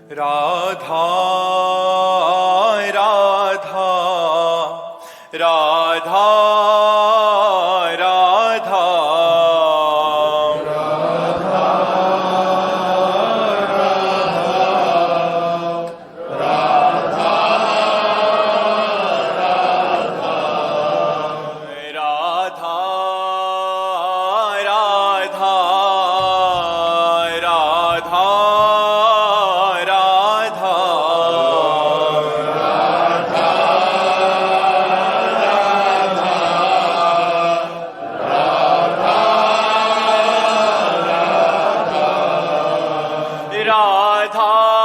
राधा राधा राधा राधा राधा राधा राधा राधा राधा राधा राधा राधा राधा राधा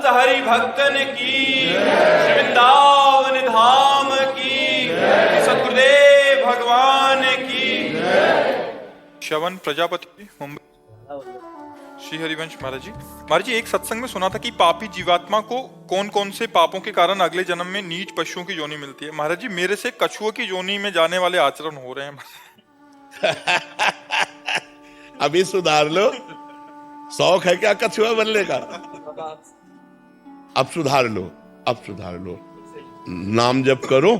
हरि भक्तन की श्री वृंदावन धाम की सतगुरुदेव भगवान की। श्रवण प्रजापति मुंबई। श्री हरिवंश महाराज जी एक सत्संग में सुना था कि पापी जीवात्मा को कौन कौन से पापों के कारण अगले जन्म में नीच पशुओं की योनि मिलती है। महाराज जी मेरे से कछुओं की योनि में जाने वाले आचरण हो रहे हैं। अभी सुधार लो। शौक है क्या कछुआ बनने का? अब सुधार लो, अब सुधार लो। नाम जप करो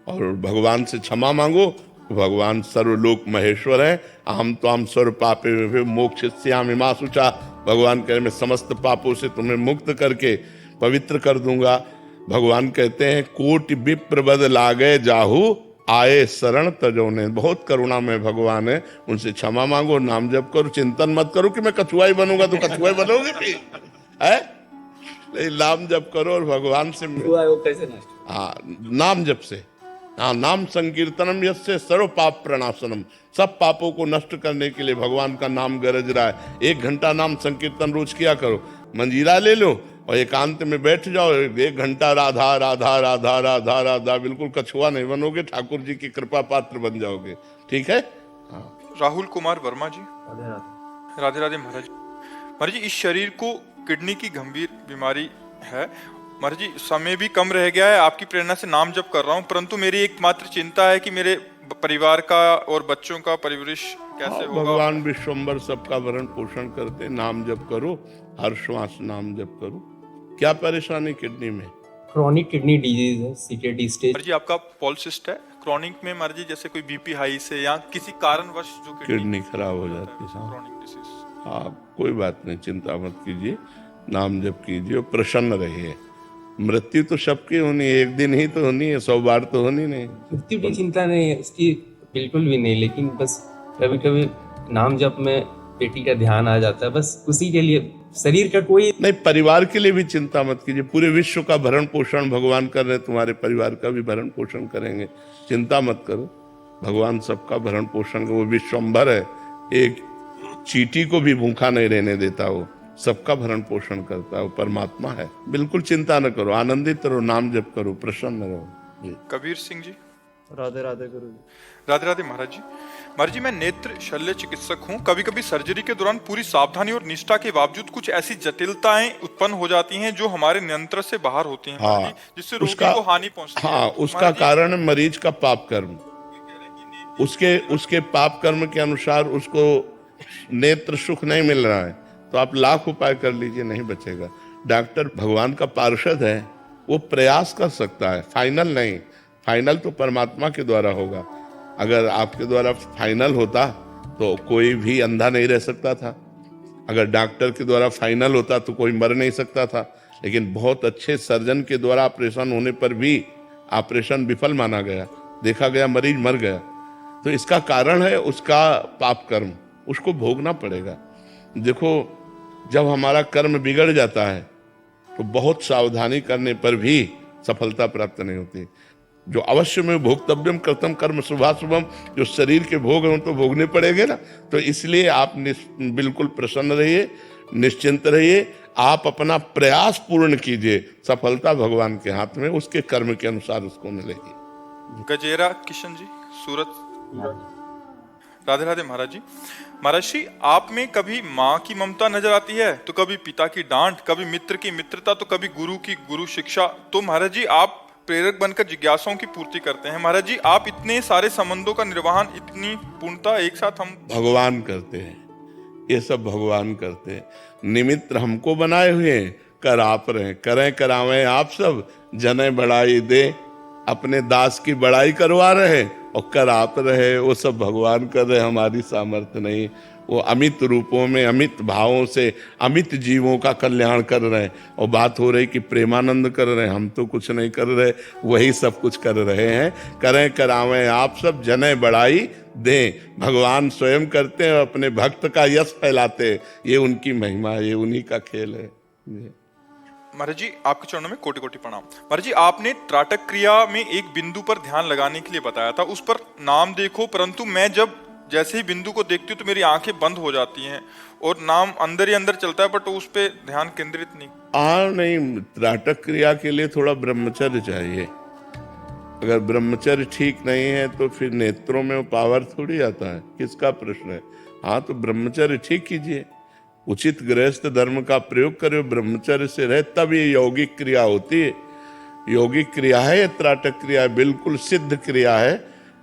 और भगवान से क्षमा मांगो। भगवान सर्वलोक महेश्वर है। अहम त्वाम सर्व पापे मोक्षयिष्यामि मा शुचा। भगवान कह रहे मैं समस्त पापों से तुम्हें मुक्त करके पवित्र कर दूंगा। भगवान कहते हैं कोटि विप्र बद लागे जाहू आए शरण तजोने। बहुत करुणा में भगवान है, उनसे क्षमा मांगो, नाम जप करो। चिंतन मत करो कि मैं कछुआ ही बनूंगा तो कछुआ ही बनोगे भी है। नाम जप करो और भगवान से हाँ नाम जप से। हाँ नाम संकीर्तनम यस्य सर्व पाप प्रणाशनम। सब पापों को नष्ट करने के लिए भगवान का नाम गरज रहा है। 1 घंटा नाम संकीर्तन रोज किया करो। मंजीरा ले लो और एकांत में बैठ जाओ। 1 घंटा राधा राधा राधा राधा राधा। बिल्कुल कछुआ नहीं बनोगे, ठाकुर जी की कृपा पात्र बन जाओगे। ठीक है। हाँ। राहुल कुमार वर्मा जी राधे राधे। महाराज जी इस शरीर को किडनी की गंभीर बीमारी है। महाराज जी समय भी कम रह गया है, आपकी प्रेरणा से नाम जप कर रहा हूँ, परंतु मेरी एकमात्र चिंता है कि मेरे परिवार का और बच्चों का परवरिश कैसे होगा। भगवान विश्वम्बर सबका भरण पोषण करते। नाम जप करो, हर श्वास नाम जप करो। क्या परेशानी किडनी में? क्रॉनिक किडनी डिजीज है, सीकेडी स्टेज। महाराज जी आपका पॉलिसिस्ट है। क्रॉनिक में महाराज जी जैसे कोई बीपी हाई से या किसी कारणवश जो किडनी खराब हो जाती है। Chronic disease. हाँ कोई बात नहीं, चिंता मत कीजिए, नाम जप कीजिए और प्रसन्न रहिए। मृत्यु तो सबकी होनी है, एक दिन ही तो होनी है, 100 बार तो होनी नहीं। मृत्यु की चिंता नहीं है उसकी, बिल्कुल भी नहीं। लेकिन बस कभी कभी नाम जप में बेटी का ध्यान आ जाता है, बस उसी के लिए। शरीर का कोई नहीं, परिवार के लिए भी चिंता मत कीजिए। पूरे विश्व का भरण पोषण भगवान कर रहे, तुम्हारे परिवार का भी भरण पोषण करेंगे। चिंता मत करो, भगवान सबका भरण पोषण। वो विश्वम्भर है, एक चींटी को भी भूखा नहीं रहने देता। वो सबका भरण पोषण करता है, वो परमात्मा है। बिल्कुल चिंता न करो, आनंदित रहो, नाम जप करो, प्रसन्न रहो। कबीर सिंह जी राधे राधे गुरु जी। राधे राधे महाराज जी। महाराज जी, मैं नेत्र शल्य चिकित्सक हूँ। कभी कभी सर्जरी के दौरान पूरी सावधानी और निष्ठा के बावजूद कुछ ऐसी जटिलताएं उत्पन्न हो जाती हैं जो हमारे नियंत्रण से बाहर होती हैं महाराज हाँ, जी, जिससे रोगी को हानि पहुंचती है। हाँ, उसका महाराज जी, कारण मरीज का पाप कर्म, उसके पाप कर्म के अनुसार उसको नेत्र सुख नहीं मिल रहा है, तो आप लाख उपाय कर लीजिए, नहीं बचेगा। डॉक्टर भगवान का पार्षद है, वो प्रयास कर सकता है, फाइनल नहीं। फाइनल तो परमात्मा के द्वारा होगा। अगर आपके द्वारा फाइनल होता तो कोई भी अंधा नहीं रह सकता था। अगर डॉक्टर के द्वारा फाइनल होता तो कोई मर नहीं सकता था। लेकिन बहुत अच्छे सर्जन के द्वारा ऑपरेशन होने पर भी ऑपरेशन विफल माना गया, देखा गया मरीज मर गया। तो इसका कारण है उसका पाप कर्म, उसको भोगना पड़ेगा। देखो, जब हमारा कर्म बिगड़ जाता है तो बहुत सावधानी करने पर भी सफलता प्राप्त नहीं होती। जो अवश्य में भोक्तव्यम कर्तव्यम कर्म शुभाशुभम, जो शरीर के भोग हैं तो भोगने पड़ेंगे ना। तो इसलिए आप बिल्कुल प्रसन्न रहिए, निश्चिंत रहिए, आप अपना प्रयास पूर्ण कीजिए, सफलता भगवान के हाथ में, उसके कर्म के अनुसार उसको मिलेगी। गजेरा किशन जी, सूरत। राधे राधे महाराज जी। महाराज जी, आप में कभी माँ की ममता नजर आती है, तो कभी पिता की डांट, कभी मित्र की मित्रता, तो कभी गुरु की गुरु शिक्षा। तो महाराज जी, आप प्रेरक बनकर जिज्ञासाओं की पूर्ति करते हैं। महाराज जी, आप इतने सारे संबंधों का निर्वहन इतनी पूर्णता एक साथ हम भगवान करते हैं, ये सब भगवान करते हैं। निमित्त हमको बनाए हुए हैं, कर आप रहे, करें करावें आप सब, जने बढ़ाई दे, अपने दास की बड़ाई करवा रहे और कर आप रहे, वो सब भगवान कर रहे, हमारी सामर्थ्य नहीं। वो अमित रूपों में अमित भावों से अमित जीवों का कल्याण कर रहे हैं। और बात हो रही कि प्रेमानंद कर रहे हैं, हम तो कुछ नहीं कर रहे, वही सब कुछ कर रहे हैं। करें करावें आप सब, जने बढ़ाई दें, भगवान स्वयं करते हैं, अपने भक्त का यश फैलाते हैं। ये उनकी महिमा, ये उन्हीं का खेल है। महाराज जी, आपके चरणों में कोटि कोटि प्रणाम। महाराज जी, आपने त्राटक क्रिया में एक बिंदु पर ध्यान लगाने के लिए बताया था, उस पर नाम देखो, परंतु मैं जब जैसे ही बिंदु को देखती हूँ तो मेरी आंखें बंद हो जाती हैं और नाम अंदर ही अंदर चलता है, बट उस पे ध्यान केंद्रित नहीं। नहीं, त्राटक क्रिया के लिए थोड़ा ब्रह्मचर्य चाहिए। अगर ब्रह्मचर्य ठीक नहीं है तो फिर नेत्रों में वो पावर थोड़ी आता है, किसका प्रश्न है। हाँ, तो ब्रह्मचर्य ठीक कीजिए, उचित गृहस्थ धर्म का प्रयोग करो, ब्रह्मचर्य से रहे, तब ये यौगिक क्रिया होती है। यौगिक क्रिया है ये त्राटक क्रिया, बिल्कुल सिद्ध क्रिया है।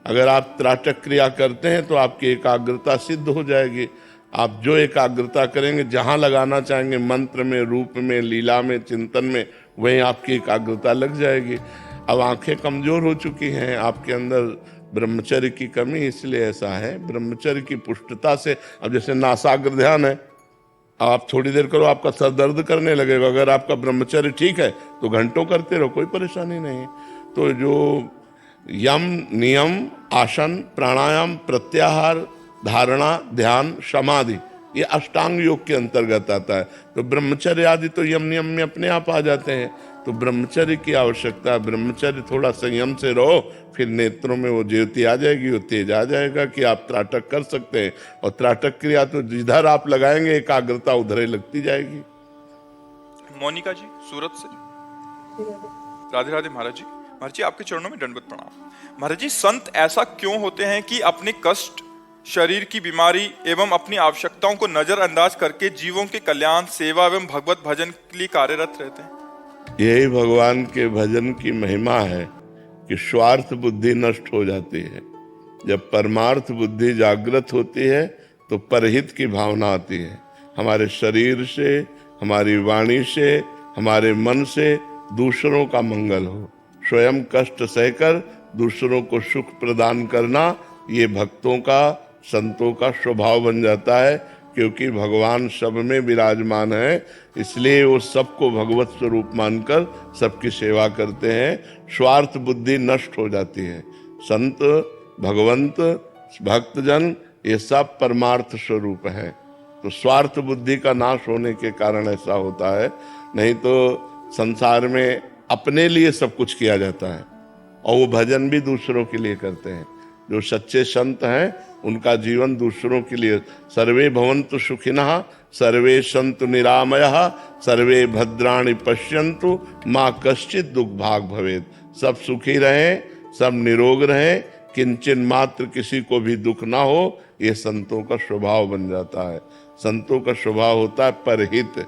अगर आप त्राटक क्रिया करते हैं तो आपकी एकाग्रता सिद्ध हो जाएगी। आप जो एकाग्रता करेंगे, जहां लगाना चाहेंगे, मंत्र में, रूप में, लीला में, चिंतन में, वहीं आपकी एकाग्रता लग जाएगी। अब आंखें कमजोर हो चुकी हैं, आपके अंदर ब्रह्मचर्य की कमी, इसलिए ऐसा है। ब्रह्मचर्य की पुष्टता से, अब जैसे नासाग्र ध्यान है, आप थोड़ी देर करो, आपका सर दर्द करने लगेगा। अगर आपका ब्रह्मचर्य ठीक है तो घंटों करते रहो, कोई परेशानी नहीं। तो जो यम, नियम, आसन, प्राणायाम, प्रत्याहार, धारणा, ध्यान, समाधि, ये अष्टांग योग के अंतर्गत आता है। तो ब्रह्मचर्य आदि तो यम नियम में अपने आप आ जाते हैं। तो ब्रह्मचर्य की आवश्यकता है। ब्रह्मचर्य थोड़ा संयम से रहो, फिर नेत्रों में वो ज्योति आ जाएगी, वो तेज आ जाएगा कि आप त्राटक कर सकते हैं। और त्राटक क्रिया तो जिधर आप लगाएंगे एकाग्रता उधर ही लगती जाएगी। मोनिका जी, सूरत से। राधे राधे महाराज जी। महाराज जी, आपके चरणों में दंडवत प्रणाम। महाराज जी, संत ऐसा क्यों होते हैं कि अपने कष्ट, शरीर की बीमारी एवं अपनी आवश्यकताओं को नजरअंदाज करके जीवों के कल्याण, सेवा एवं भगवत भजन के लिए कार्यरत रहते हैं? यही भगवान के भजन की महिमा है कि स्वार्थ बुद्धि नष्ट हो जाती है। जब परमार्थ बुद्धि जागृत होती है तो परहित की भावना आती है। हमारे शरीर से, हमारी वाणी से, हमारे मन से दूसरों का मंगल हो, स्वयं कष्ट सहकर दूसरों को सुख प्रदान करना, ये भक्तों का, संतों का स्वभाव बन जाता है। क्योंकि भगवान सब में विराजमान है, इसलिए वो सबको भगवत स्वरूप मानकर सबकी सेवा करते हैं। स्वार्थ बुद्धि नष्ट हो जाती है। संत, भगवंत, भक्तजन, ये सब परमार्थ स्वरूप है। तो स्वार्थ बुद्धि का नाश होने के कारण ऐसा होता है। नहीं तो संसार में अपने लिए सब कुछ किया जाता है और वो भजन भी दूसरों के लिए करते हैं। जो सच्चे संत हैं उनका जीवन दूसरों के लिए। सर्वे भवन्तु सुखिनः, सर्वे सन्तु निरामयः, सर्वे भद्राणि पश्यन्तु, माँ कश्चित् दुःखभाग् भवेत्। सब सुखी रहें, सब निरोग रहें, किंचन मात्र किसी को भी दुख ना हो, ये संतों का स्वभाव बन जाता है। संतों का स्वभाव होता है परहित,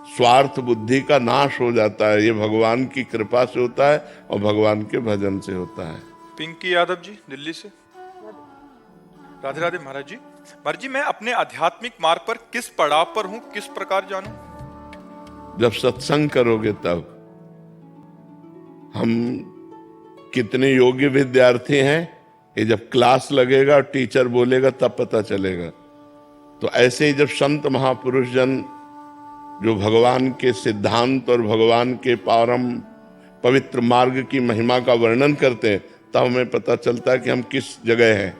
स्वार्थ बुद्धि का नाश हो जाता है। ये भगवान की कृपा से होता है और भगवान के भजन से होता है। पिंकी यादव जी दिल्ली से। राधे राधे महाराज जी। महाराज जी, मैं अपने आध्यात्मिक मार्ग पर किस पड़ाव पर हूँ, किस प्रकार जानूं? जब सत्संग करोगे तब। हम कितने योग्य विद्यार्थी हैं, ये जब क्लास लगेगा और टीचर बोलेगा तब पता चलेगा। तो ऐसे ही जब संत महापुरुष जन जो भगवान के सिद्धांत और भगवान के परम पवित्र मार्ग की महिमा का वर्णन करते हैं, तब हमें पता चलता है कि हम किस जगह हैं,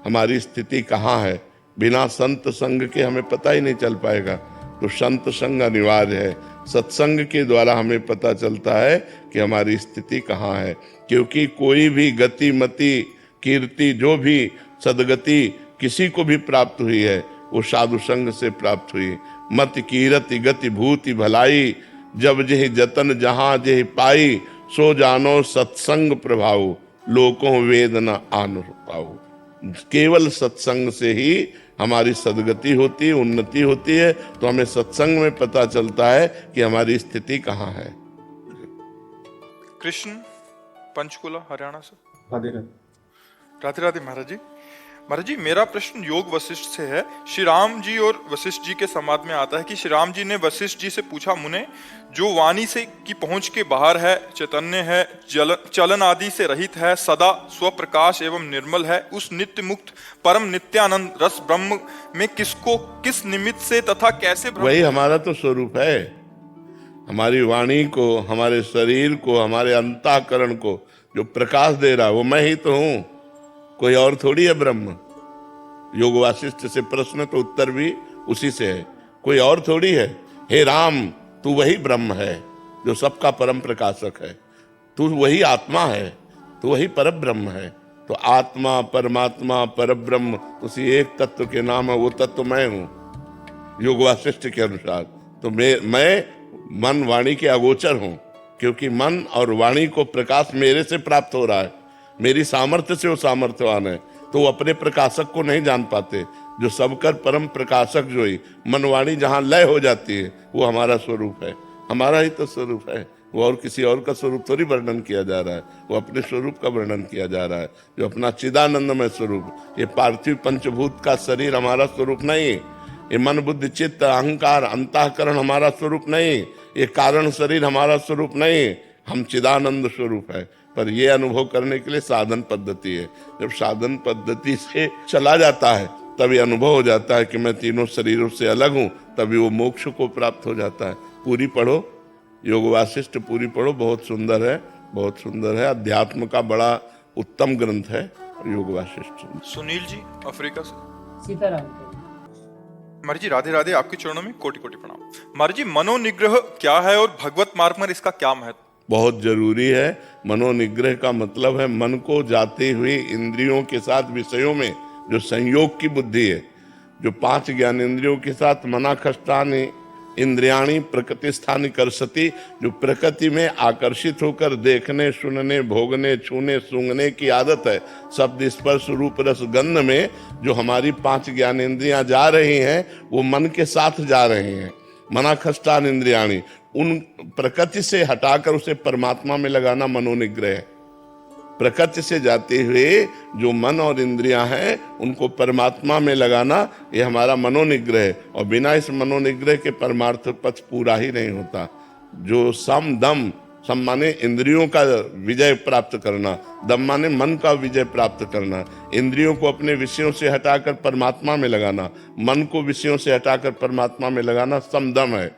हमारी स्थिति कहाँ है। बिना संत संग के हमें पता ही नहीं चल पाएगा। तो संत संग अनिवार्य है। सत्संग के द्वारा हमें पता चलता है कि हमारी स्थिति कहाँ है। क्योंकि कोई भी गति मति कीर्ति, जो भी सदगति किसी को भी प्राप्त हुई है, वो साधु संग से प्राप्त हुई। मत कीरति गति भूति भलाई, जब जेहि जतन जहां जेहि पाई, सो जानो सत्संग प्रभाव, लोकों वेद न आन पाओ। केवल सत्संग से ही हमारी सदगति होती है, उन्नति होती है। तो हमें सत्संग में पता चलता है कि हमारी स्थिति कहाँ है। कृष्ण पंचकुला हरियाणा से। राधे राधे। राधे राधे महाराज जी। महाराज जी, मेरा प्रश्न योग वशिष्ठ से है। श्री राम जी और वशिष्ठ जी के संवाद में आता है कि श्री राम जी ने वशिष्ठ जी से पूछा, मुने, जो वाणी से की पहुंच के बाहर है, चैतन्य है, चलन आदि से रहित है, सदा स्वप्रकाश एवं निर्मल है, उस नित्य मुक्त परम नित्यानंद रस ब्रह्म में किसको किस निमित्त से तथा कैसे वही हमारा तो स्वरूप है। हमारी वाणी को, हमारे शरीर को, हमारे अंतःकरण को जो प्रकाश दे रहा है वो मैं ही तो हूं, कोई और थोड़ी है ब्रह्म। योग वासिष्ठ से प्रश्न तो उत्तर भी उसी से है, कोई और थोड़ी है। हे राम, तू वही ब्रह्म है जो सबका परम प्रकाशक है। तू वही आत्मा है, तू वही परम ब्रह्म है। तो आत्मा, परमात्मा, परब्रह्म उसी एक तत्व के नाम है, वो तत्व मैं हूं योग वासिष्ठ के अनुसार। तो मैं मन वाणी के अगोचर हूं, क्योंकि मन और वाणी को प्रकाश मेरे से प्राप्त हो रहा है। मेरी सामर्थ्य से वो सामर्थ्यवान है, तो वो अपने प्रकाशक को नहीं जान पाते। जो सबकर परम प्रकाशक जो ही मनवाणी जहां लय हो जाती है, वो हमारा स्वरूप है, हमारा ही तो स्वरूप है। वो और किसी और का स्वरूप थोड़ी वर्णन किया जा रहा है, वो अपने स्वरूप का वर्णन किया जा रहा है, जो अपना चिदानंदमय स्वरूप। ये पार्थिव पंचभूत का शरीर हमारा स्वरूप नहीं, ये मन बुद्धि चित्त अहंकार अंतःकरण हमारा स्वरूप नहीं, ये कारण शरीर हमारा स्वरूप नहीं, हम चिदानंद स्वरूप है। पर ये अनुभव करने के लिए साधन पद्धति है। जब साधन पद्धति से चला जाता है तब ये अनुभव हो जाता है कि मैं तीनों शरीरों से अलग हूं, तभी वो मोक्ष को प्राप्त हो जाता है। पूरी पढ़ो, योग वासिष्ठ पूरी पढ़ो, बहुत सुंदर है, बहुत सुंदर है। अध्यात्म का बड़ा उत्तम ग्रंथ है योग वासिष्ठ। सुनील जी अफ्रीका से। सीताराम। महाराज जी राधे राधे, आपके चरणों में कोटि कोटि प्रणाम। महाराज जी, मनोनिग्रह क्या है और भगवत मार्ग में इसका क्या महत्व? बहुत जरूरी है। मनोनिग्रह का मतलब है मन को जाते हुए इंद्रियों के साथ विषयों में जो संयोग की बुद्धि है, जो 5 ज्ञानेंद्रियों के साथ मनाखष्टानि इंद्रियाणी प्रकृति स्थानी करसती, जो प्रकृति में आकर्षित होकर देखने, सुनने, भोगने, छूने, सूंघने की आदत है। शब्द स्पर्श रूप रस गंध में जो हमारी 5 ज्ञानेंद्रियां जा रही हैं, वो मन के साथ जा रही हैं। मनाखष्टान इंद्रियाणी, उन प्रकृति से हटाकर उसे परमात्मा में लगाना मनोनिग्रह है। प्रकृति से जाते हुए जो मन और इंद्रियां हैं, उनको परमात्मा में लगाना, ये हमारा मनोनिग्रह है। और बिना इस मनोनिग्रह के परमार्थ पथ पूरा ही नहीं होता। जो सम दम, सम माने इंद्रियों का विजय प्राप्त करना, दम माने मन का विजय प्राप्त करना। इंद्रियों को अपने विषयों से हटाकर परमात्मा में लगाना, मन को विषयों से हटाकर परमात्मा में लगाना समदम है।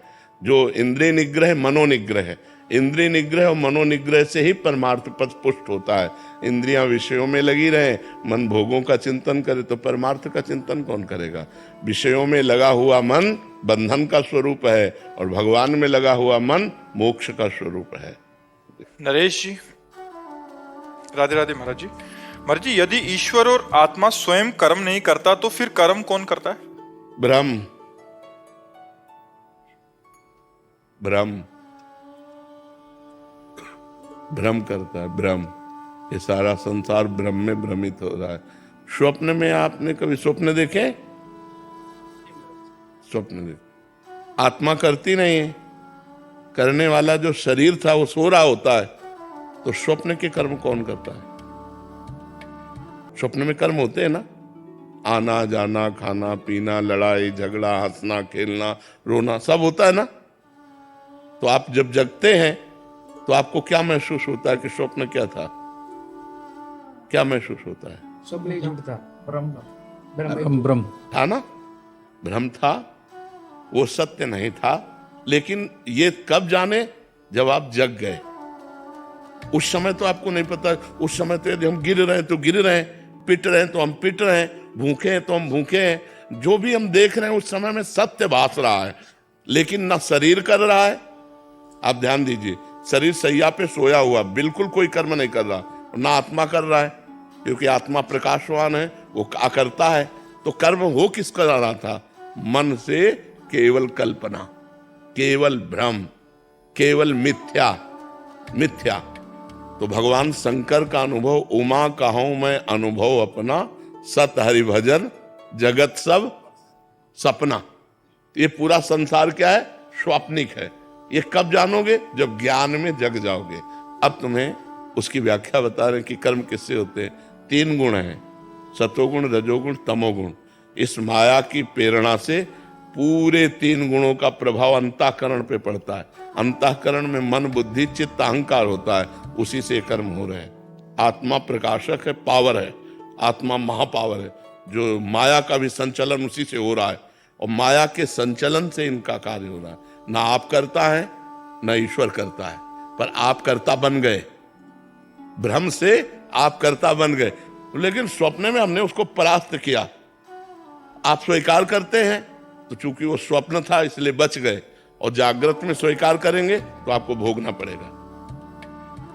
जो इंद्रिय निग्रह मनोनिग्रह है। इंद्रिय निग्रह और मनोनिग्रह से ही परमार्थ पथ पुष्ट होता है। इंद्रियां विषयों में लगी रहे, मन भोगों का चिंतन करे, तो परमार्थ का चिंतन कौन करेगा? विषयों में लगा हुआ मन बंधन का स्वरूप है और भगवान में लगा हुआ मन मोक्ष का स्वरूप है। नरेश जी राधे राधे। महाराज जी, महाराज जी, यदि ईश्वर और आत्मा स्वयं कर्म नहीं करता तो फिर कर्म कौन करता है? ब्रह्म। ब्रह्म ब्रह्म करता है। ब्रह्म ये सारा संसार ब्रह्म में भ्रमित हो रहा है। स्वप्न में आपने कभी स्वप्न देखे? स्वप्न देखे आत्मा करती नहीं है, करने वाला जो शरीर था वो सो रहा होता है। तो स्वप्न के कर्म कौन करता है? स्वप्न में कर्म होते हैं ना, आना जाना, खाना पीना, लड़ाई झगड़ा, हंसना खेलना, रोना, सब होता है ना। तो आप जब जगते हैं तो आपको क्या महसूस होता है कि स्वप्न क्या था? क्या महसूस होता है? स्वप्न झूठ था, ब्रह्म था ना, भ्रम था, वो सत्य नहीं था। लेकिन ये कब जाने? जब आप जग गए। उस समय तो आपको नहीं पता। उस समय तो यदि हम गिर रहे हैं तो गिर रहे हैं, पिट रहे हैं तो हम पिट रहे हैं, भूखे हैं तो हम भूखे हैं। जो भी हम देख रहे हैं उस समय में सत्य भास रहा है, लेकिन ना शरीर कर रहा है। आप ध्यान दीजिए, शरीर सैया पे सोया हुआ, बिल्कुल कोई कर्म नहीं कर रहा, ना आत्मा कर रहा है, क्योंकि आत्मा प्रकाशवान है, वो करता है। तो कर्म हो किस कर रहा था? मन से केवल कल्पना, केवल भ्रम, केवल मिथ्या। मिथ्या। तो भगवान शंकर का अनुभव, उमा कहूं मैं अनुभव अपना, सत हरि भजन जगत सब सपना। ये पूरा संसार क्या है? स्वाप्निक है। ये कब जानोगे? जब ज्ञान में जग जाओगे। अब तुम्हें उसकी व्याख्या बता रहे हैं कि कर्म किससे होते हैं। 3 गुण हैं, सतोगुण, रजोगुण, तमोगुण। इस माया की प्रेरणा से पूरे 3 गुणों का प्रभाव अंतःकरण पे पड़ता है। अंतःकरण में मन, बुद्धि, चित्त, अहंकार होता है, उसी से कर्म हो रहे हैं। आत्मा प्रकाशक है, पावर है, आत्मा महापावर है, जो माया का भी संचलन उसी से हो रहा है, और माया के संचलन से इनका कार्य हो रहा है। ना आप करता है ना ईश्वर करता है, पर आप कर्ता बन गए। भ्रम से आप कर्ता बन गए, लेकिन स्वप्न में हमने उसको परास्त किया। आप स्वीकार करते हैं तो चूंकि वो स्वप्न था इसलिए बच गए, और जागृत में स्वीकार करेंगे तो आपको भोगना पड़ेगा।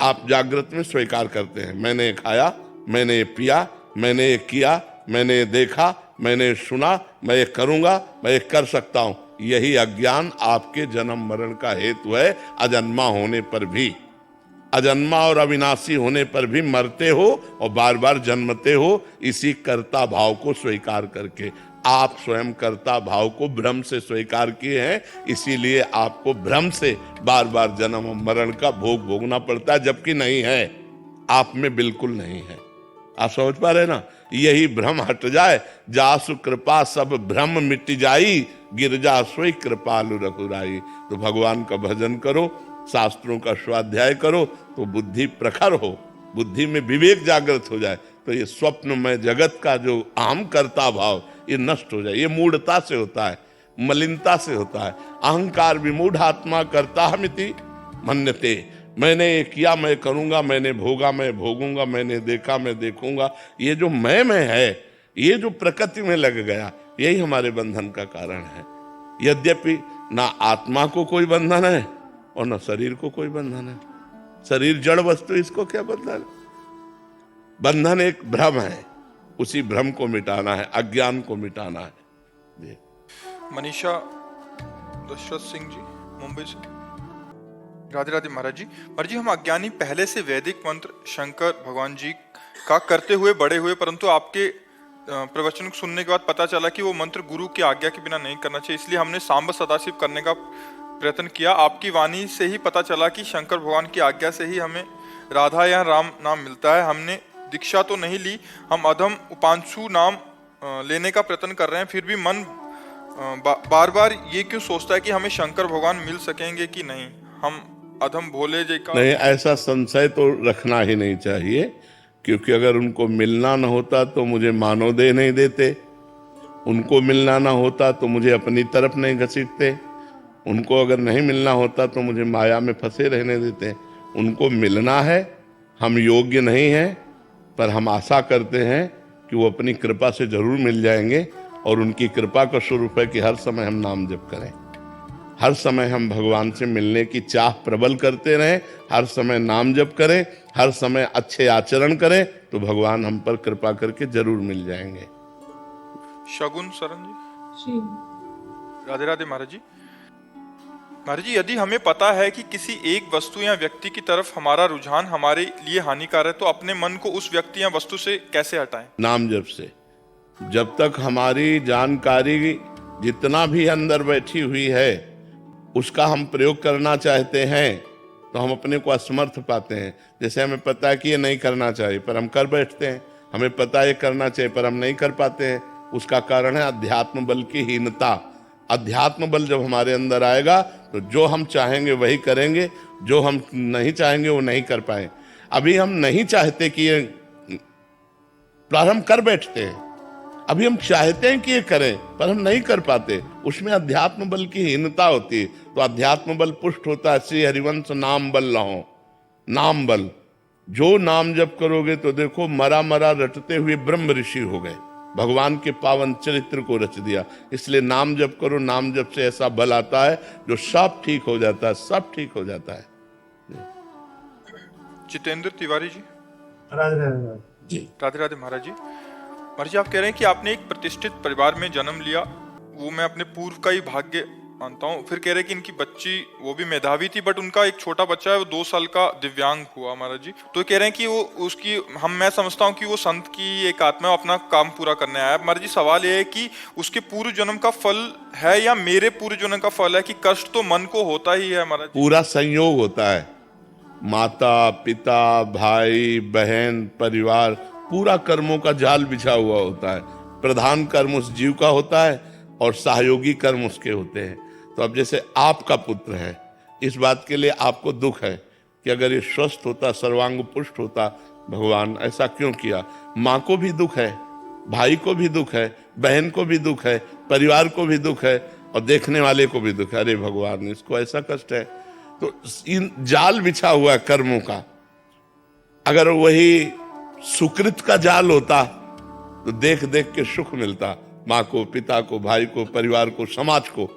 आप जागृत में स्वीकार करते हैं, मैंने ये खाया, मैंने ये पिया, मैंने ये किया, मैंने ये देखा, मैंने ये सुना, मैं ये करूंगा, मैं ये कर सकता हूं। यही अज्ञान आपके जन्म मरण का हेतु है। अजन्मा होने पर भी, अजन्मा और अविनाशी होने पर भी मरते हो और बार बार जन्मते हो, इसी कर्ता भाव को स्वीकार करके। आप स्वयं कर्ता भाव को भ्रम से स्वीकार किए हैं, इसीलिए आपको भ्रम से बार बार जन्म और मरण का भोग भोगना पड़ता है, जबकि नहीं है, आप में बिल्कुल नहीं है। आप समझ पा रहे ना? यही भ्रम हट जाए, जासु कृपा सब भ्रम मिट जाई, गिरजा सोई कृपालु रघुराई। तो भगवान का भजन करो, शास्त्रों का स्वाध्याय करो, तो बुद्धि प्रखर हो, बुद्धि में विवेक जागृत हो जाए, तो ये स्वप्न में जगत का जो अहम कर्ता भाव ये नष्ट हो जाए। ये मूढ़ता से होता है, मलिनता से होता है। अहंकार विमूढ़ आत्मा करता हमिति मन्यते। मैंने ये किया, मैं करूंगा, मैंने भोगा, मैं भोगूंगा, मैंने देखा, मैं देखूंगा। ये जो मैं है, ये जो प्रकृति में लग गया, यही हमारे बंधन का कारण है। यद्यपि ना आत्मा को कोई बंधन है और ना शरीर को कोई बंधन है। शरीर जड़ वस्तु, इसको क्या बंधन? बंधन एक भ्रम है, उसी भ्रम को मिटाना है, अज्ञान को मिटाना है। मनीषा दशरथ सिंह जी, मुंबई से। राधे राधे महाराज जी। महाराज जी, हम अज्ञानी पहले से वैदिक मंत्र शंकर भगवान जी का करते हुए बड़े हुए, परंतु आपके प्रवचन को सुनने के बाद पता चला कि वो मंत्र गुरु की आज्ञा के बिना नहीं करना चाहिए, इसलिए हमने सांब सदाशिव करने का प्रयत्न किया। आपकी वाणी से ही पता चला कि शंकर भगवान की आज्ञा से ही हमें राधा या राम नाम मिलता है। हमने दीक्षा तो नहीं ली, हम अधम उपांशु नाम लेने का प्रयत्न कर रहे हैं, फिर भी मन बार बार ये क्यों सोचता है कि हमें शंकर भगवान मिल सकेंगे कि नहीं, हम अधम भोले जी का। नहीं, ऐसा संशय तो रखना ही नहीं चाहिए, क्योंकि अगर उनको मिलना न होता तो मुझे मानव देह नहीं देते, उनको मिलना ना होता तो मुझे अपनी तरफ नहीं घसीटते, उनको अगर नहीं मिलना होता तो मुझे माया में फंसे रहने देते। उनको मिलना है, हम योग्य नहीं हैं, पर हम आशा करते हैं कि वो अपनी कृपा से जरूर मिल जाएंगे, और उनकी कृपा का स्वरूप है कि हर समय हम नाम जप करें, हर समय हम भगवान से मिलने की चाह प्रबल करते रहें, हर समय नाम जप करें, हर समय अच्छे आचरण करें, तो भगवान हम पर कृपा करके जरूर मिल जाएंगे। शगुन शरण जी। राधे राधे महाराज जी। महाराज जी, यदि हमें पता है कि किसी एक वस्तु या व्यक्ति की तरफ हमारा रुझान हमारे लिए हानिकारक है, तो अपने मन को उस व्यक्ति या वस्तु से कैसे हटाएं? नाम जप से। जब तक हमारी जानकारी जितना भी अंदर बैठी हुई है उसका हम प्रयोग करना चाहते हैं तो हम अपने को असमर्थ पाते हैं। जैसे हमें पता है कि ये नहीं करना चाहिए पर हम कर बैठते हैं, हमें पता है ये करना चाहिए पर हम नहीं कर पाते हैं। उसका कारण है अध्यात्म बल की हीनता। अध्यात्म बल जब हमारे अंदर आएगा तो जो हम चाहेंगे वही करेंगे, जो हम नहीं चाहेंगे वो नहीं कर पाए। अभी हम नहीं चाहते कि ये प्रारंभ कर बैठते हैं, अभी हम चाहते हैं कि ये करें पर हम नहीं कर पाते, उसमें अध्यात्म बल की हीनता होती है। तो अध्यात्म बल पुष्ट होता है। श्री हरिवंश नाम बल लहो। नाम बल, जो नाम जप करोगे तो देखो मरा मरा रटते हुए ब्रह्म ऋषि हो गए, भगवान के पावन चरित्र को रच दिया। इसलिए नाम जप करो, नाम जप से ऐसा बल आता है जो सब ठीक हो जाता है, सब ठीक हो जाता है। जितेंद्र तिवारी जी। राधे राधे जी राधे राधे महाराज जी। महाराज जी, आप कह रहे हैं कि आपने एक प्रतिष्ठित परिवार में जन्म लिया, वो मैं अपने पूर्व का ही भाग्य मानता हूँ। फिर कह रहे हैं कि इनकी बच्ची वो भी मेधावी थी, बट उनका एक छोटा बच्चा है वो 2 साल का दिव्यांग हुआ महाराज जी। तो कह रहे हैं कि वो उसकी मैं समझता हूँ कि वो संत की एक आत्मा है, अपना काम पूरा करने आया है। महाराज जी, सवाल ये है कि उसके पूर्व जन्म का फल है या मेरे पूर्व जन्म का फल है? कि कष्ट तो मन को होता ही है महाराज जी। पूरा संयोग होता है, माता पिता भाई बहन परिवार, पूरा कर्मों का जाल बिछा हुआ होता है। प्रधान कर्म उस जीव का होता है और सहयोगी कर्म उसके होते हैं। तो अब जैसे आपका पुत्र है, इस बात के लिए आपको दुख है कि अगर ये स्वस्थ होता, सर्वांग पुष्ट होता, भगवान ऐसा क्यों किया। माँ को भी दुख है, भाई को भी दुख है, बहन को भी दुख है, परिवार को भी दुख है और देखने वाले को भी दुख है। अरे भगवान, इसको ऐसा कष्ट है। तो इन जाल बिछा हुआ है कर्मों का। अगर वही सुकृत का जाल होता तो देख देख के सुख मिलता, माँ को, पिता को, भाई को, परिवार को, समाज को।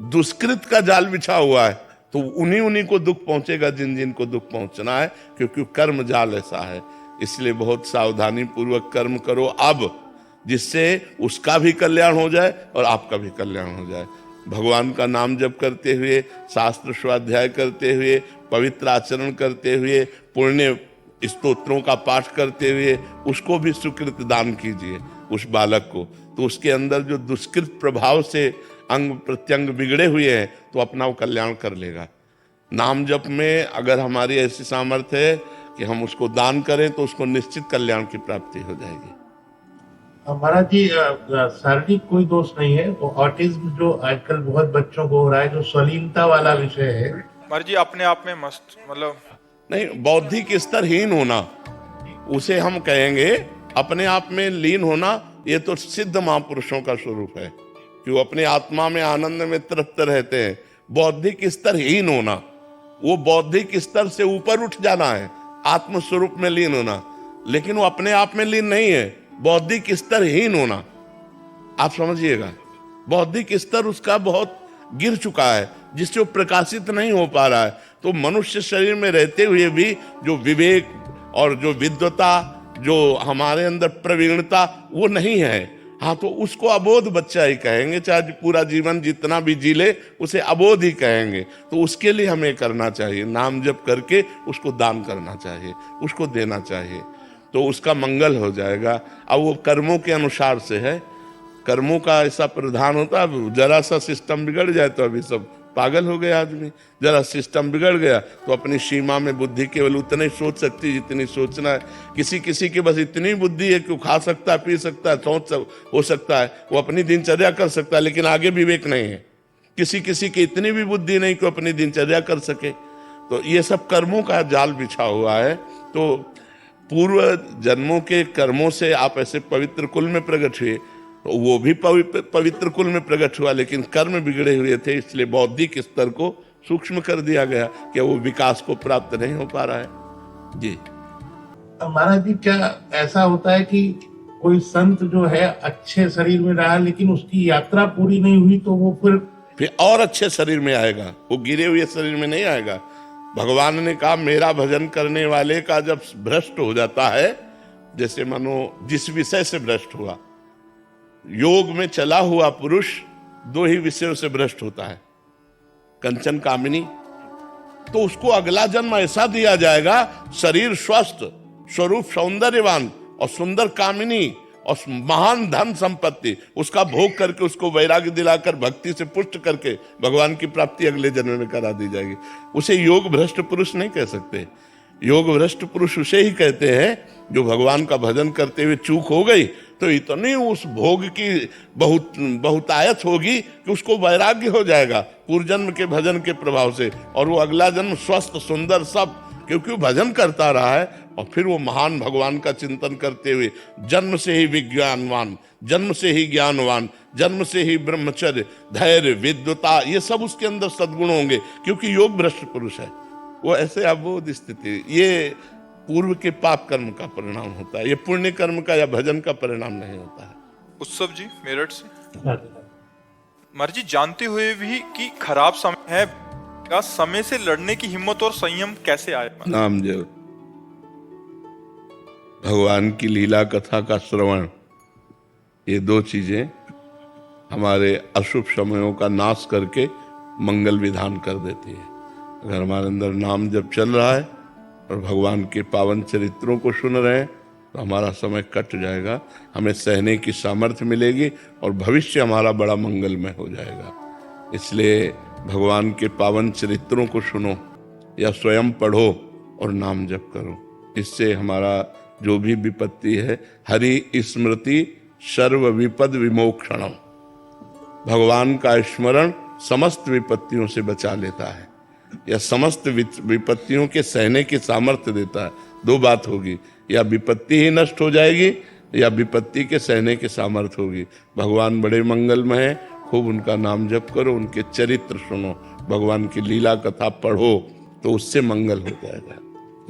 दुष्कृत का जाल बिछा हुआ है तो उन्हीं को दुख पहुंचेगा जिन जिन को दुख पहुंचना है, क्योंकि कर्म जाल ऐसा है। इसलिए बहुत सावधानी पूर्वक कर्म करो अब, जिससे उसका भी कल्याण हो जाए और आपका भी कल्याण हो जाए। भगवान का नाम जप करते हुए, शास्त्र स्वाध्याय करते हुए, पवित्र आचरण करते हुए, पुण्य स्तोत्रों का पाठ करते हुए उसको भी सुकृत दान कीजिए उस बालक को। तो उसके अंदर जो दुष्कृत प्रभाव से अंग प्रत्यंग बिगड़े हुए हैं तो अपना वो कल्याण कर लेगा। नाम जप में अगर हमारी ऐसी सामर्थ्य है कि हम उसको दान करें तो उसको निश्चित कल्याण की प्राप्ति हो जाएगी। महाराज जी, शारीरिक कोई दोष नहीं है, वो ऑटिज्म जो आजकल बहुत बच्चों को हो रहा है, जो स्वलीनता वाला विषय है। महाराज जी, अपने आप में मस्त, मतलब नहीं, बौद्धिक स्तरहीन होना उसे हम कहेंगे। अपने आप में लीन होना ये तो सिद्ध महापुरुषों का स्वरूप है कि वो अपने आत्मा में आनंद में तृप्त रहते हैं। बौद्धिक स्तरहीन होना, वो बौद्धिक स्तर से ऊपर उठ जाना है, आत्म स्वरूप में लीन होना। लेकिन वो अपने आप में लीन नहीं है, बौद्धिक स्तरहीन होना। आप समझिएगा, बौद्धिक स्तर उसका बहुत गिर चुका है, जिससे वो प्रकाशित नहीं हो पा रहा है। तो मनुष्य शरीर में रहते हुए भी जो विवेक और जो विद्वता, जो हमारे अंदर प्रवीणता, वो नहीं है। हाँ, तो उसको अबोध बच्चा ही कहेंगे, चाहे पूरा जीवन जितना भी जी ले उसे अबोध ही कहेंगे। तो उसके लिए हमें करना चाहिए, नाम जप करके उसको दान करना चाहिए, उसको देना चाहिए, तो उसका मंगल हो जाएगा। अब वो कर्मों के अनुसार से है, कर्मों का ऐसा प्रधान होता है। जरा सा सिस्टम बिगड़ जाए तो अभी सब पागल हो गए आदमी। जरा सिस्टम बिगड़ गया तो अपनी सीमा में बुद्धि केवल उतनी सोच सकती जितनी सोचना है। किसी के बस इतनी बुद्धि है कि वो खा सकता है, पी सकता है, हो सकता है, वो अपनी दिनचर्या कर सकता है, लेकिन आगे विवेक नहीं है। किसी की इतनी भी बुद्धि नहीं कि अपनी दिनचर्या कर सके। तो ये सब कर्मों का जाल बिछा हुआ है। तो पूर्व जन्मों के कर्मों से आप ऐसे पवित्र कुल में प्रकट हुए, तो वो भी पवित्र कुल में प्रकट हुआ, लेकिन कर्म बिगड़े हुए थे, इसलिए बौद्धिक स्तर को सूक्ष्म कर दिया गया कि वो विकास को प्राप्त नहीं हो पा रहा है। जी महाराज जी, क्या ऐसा होता है कि कोई संत जो है अच्छे शरीर में रहा लेकिन उसकी यात्रा पूरी नहीं हुई तो वो फिर और अच्छे शरीर में आएगा, वो गिरे हुए शरीर में नहीं आएगा। भगवान ने कहा, मेरा भजन करने वाले का जब भ्रष्ट हो जाता है, जैसे मानो जिस विषय से भ्रष्ट हुआ, योग में चला हुआ पुरुष 2 ही विषयों से भ्रष्ट होता है, कंचन कामिनी, तो उसको अगला जन्म ऐसा दिया जाएगा, शरीर स्वस्थ, स्वरूप सौंदर्यवान और सुंदर कामिनी और महान धन संपत्ति, उसका भोग करके उसको वैराग्य दिलाकर भक्ति से पुष्ट करके भगवान की प्राप्ति अगले जन्म में करा दी जाएगी। उसे योग भ्रष्ट पुरुष नहीं कह सकते। योग भ्रष्ट पुरुष उसे ही कहते हैं जो भगवान का भजन करते हुए चूक हो गई तो इतनी उस भोग की बहुतायत होगी कि उसको वैराग्य हो जाएगा पूर्व जन्म के भजन के प्रभाव से, और वो अगला जन्म स्वस्थ सुंदर सब, क्योंकि वो भजन करता रहा है। और फिर वो महान भगवान का चिंतन करते हुए जन्म से ही विज्ञानवान, जन्म से ही ज्ञानवान, जन्म से ही ब्रह्मचर्य, धैर्य, विद्वता, ये सब उसके अंदर सद्गुण होंगे, क्योंकि योग भ्रष्ट पुरुष है वो। ऐसे अबोध स्थिति, ये पूर्व के पाप कर्म का परिणाम होता है, ये पुण्य कर्म का या भजन का परिणाम नहीं होता है। उत्सव जी मेरठ से। महाराज जी, जानते हुए भी कि खराब समय है, का समय से लड़ने की हिम्मत और संयम कैसे आए? नाम जप, भगवान की लीला कथा का श्रवण, ये दो चीजें हमारे अशुभ समयों का नाश करके मंगल विधान कर देती है। अगर हमारे अंदर नाम जब चल रहा है और भगवान के पावन चरित्रों को सुन रहे हैं तो हमारा समय कट जाएगा, हमें सहने की सामर्थ्य मिलेगी और भविष्य हमारा बड़ा मंगलमय हो जाएगा। इसलिए भगवान के पावन चरित्रों को सुनो या स्वयं पढ़ो और नाम जप करो। इससे हमारा जो भी विपत्ति है, हरि स्मृति सर्व विपद विमोक्षणम, भगवान का स्मरण समस्त विपत्तियों से बचा लेता है या समस्त विपत्तियों के सहने की सामर्थ्य देता है। दो बात होगी, या विपत्ति ही नष्ट हो जाएगी या विपत्ति के सहने की सामर्थ्य होगी। भगवान बड़े मंगलमय हैं, खूब उनका नाम जप करो, उनके चरित्र सुनो, भगवान की लीला कथा पढ़ो तो उससे मंगल हो जाएगा।